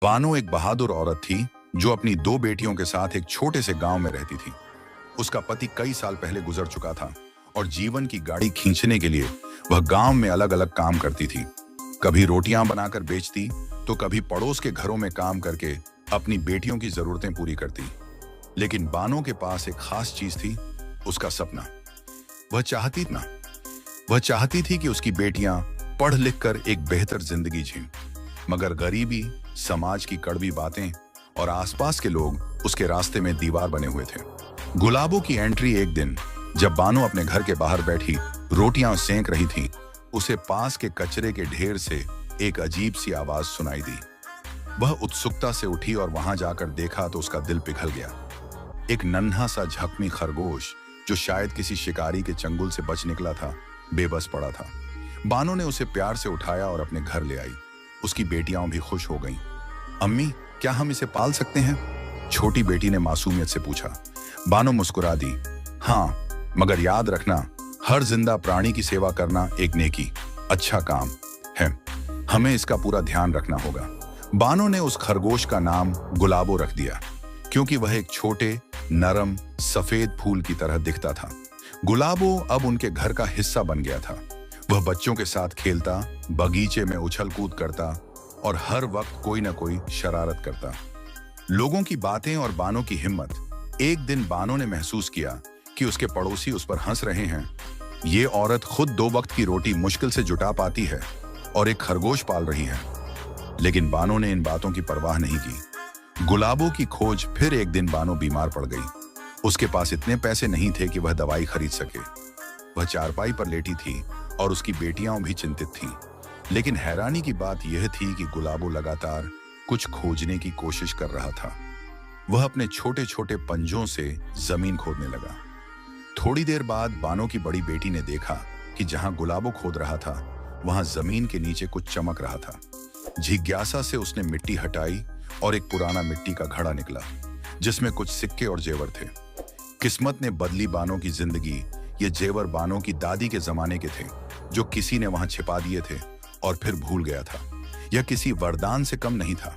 बानो एक बहादुर औरत थी जो अपनी दो बेटियों के साथ एक छोटे से गांव में रहती थी। उसका पति कई साल पहले गुजर चुका था और जीवन की गाड़ी खींचने के लिए वह गांव में अलग अलग काम करती थी। कभी रोटियां बनाकर बेचती तो कभी पड़ोस के घरों में काम करके अपनी बेटियों की जरूरतें पूरी करती। लेकिन बानो के पास एक खास चीज थी, उसका सपना। वह चाहती थी कि उसकी बेटियां पढ़ लिख कर एक बेहतर जिंदगी जीं। मगर गरीबी, समाज की कड़वी बातें और आसपास के लोग उसके रास्ते में दीवार बने हुए थे। गुलाबो की एंट्री एक दिन जब बानो अपने घर के बाहर बैठी रोटियां सेंक रही थी, उसे पास के कचरे के ढेर से एक अजीब सी आवाज सुनाई दी। वह उत्सुकता से उठी और वहां जाकर देखा तो उसका दिल पिघल गया। एक नन्हा सा झकमी खरगोश जो शायद किसी शिकारी के चंगुल से बच निकला था, बेबस पड़ा था। बानो ने उसे प्यार से उठाया और अपने घर ले आई। उसकी बेटियां भी खुश हो गईं। अम्मी, क्या हम इसे पाल सकते हैं? छोटी बेटी ने मासूमियत से पूछा। बानो मुस्कुरा दी। हाँ, मगर याद रखना, हर जिंदा प्राणी की सेवा करना एक नेकी, अच्छा काम है। हमें इसका पूरा ध्यान रखना होगा। बानो ने उस खरगोश का नाम गुलाबो रख दिया, क्योंकि वह एक छोटे, नरम, सफेद फूल की तरह दिखता था। गुलाबो अब उनके घर का हिस्सा बन गया था। वह बच्चों के साथ खेलता, बगीचे में उछल कूद करता और हर वक्त कोई न कोई शरारत करता। लोगों की बातें और बानो की हिम्मत। एक दिन बानो ने महसूस किया कि उसके पड़ोसी उस पर हंस रहे हैं। ये औरत खुद 2 वक्त की रोटी मुश्किल से जुटा पाती है और एक खरगोश पाल रही है। लेकिन बानो ने इन बातों की परवाह नहीं की। गुलाबो की खोज फिर एक दिन बानो बीमार पड़ गई। उसके पास इतने पैसे नहीं थे कि वह दवाई खरीद सके। वह चारपाई पर लेटी थी और उसकी बेटियां भी चिंतित थीं। लेकिन हैरानी की बात यह थी कि गुलाबो लगातार कुछ खोजने की कोशिश कर रहा था। वह अपने छोटे छोटे पंजों से जमीन खोदने लगा। थोड़ी देर बाद बानो की बड़ी बेटी ने देखा कि जहां गुलाबो खोद रहा था, वहां जमीन के नीचे कुछ चमक रहा था। जिज्ञासा से उसने मिट्टी हटाई और एक पुराना मिट्टी का घड़ा निकला, जिसमें कुछ सिक्के और जेवर थे। किस्मत ने बदली बानो की जिंदगी। ये जेवर बानो की दादी के जमाने के थे, जो किसी ने वहां छिपा दिए थे और फिर भूल गया था। यह किसी वरदान से कम नहीं था।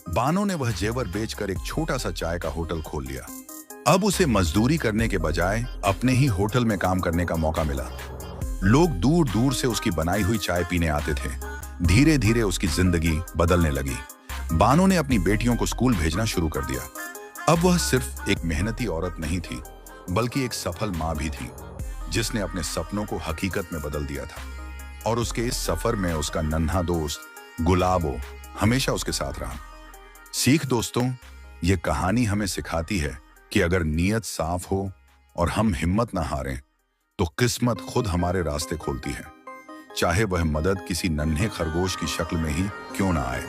बानो ने वह जेवर बेचकर एक छोटा सा चाय का होटल खोल लिया। अब उसे मजदूरी करने के बजाय अपने ही होटल में काम करने का मौका मिला। लोग दूर दूर से उसकी बनाई हुई चाय पीने आते थे। धीरे धीरे उसकी जिंदगी बदलने लगी। बानो ने अपनी बेटियों को स्कूल भेजना शुरू कर दिया। अब वह सिर्फ एक मेहनती औरत नहीं थी, बल्कि एक सफल माँ भी थी, जिसने अपने सपनों को हकीकत में बदल दिया था। और उसके इस सफर में उसका नन्हा दोस्त गुलाबो हमेशा उसके साथ रहा। सीख दोस्तों, ये कहानी हमें सिखाती है कि अगर नीयत साफ हो और हम हिम्मत ना हारें, तो किस्मत खुद हमारे रास्ते खोलती है, चाहे वह मदद किसी नन्हे खरगोश की शक्ल में ही क्यों ना आए।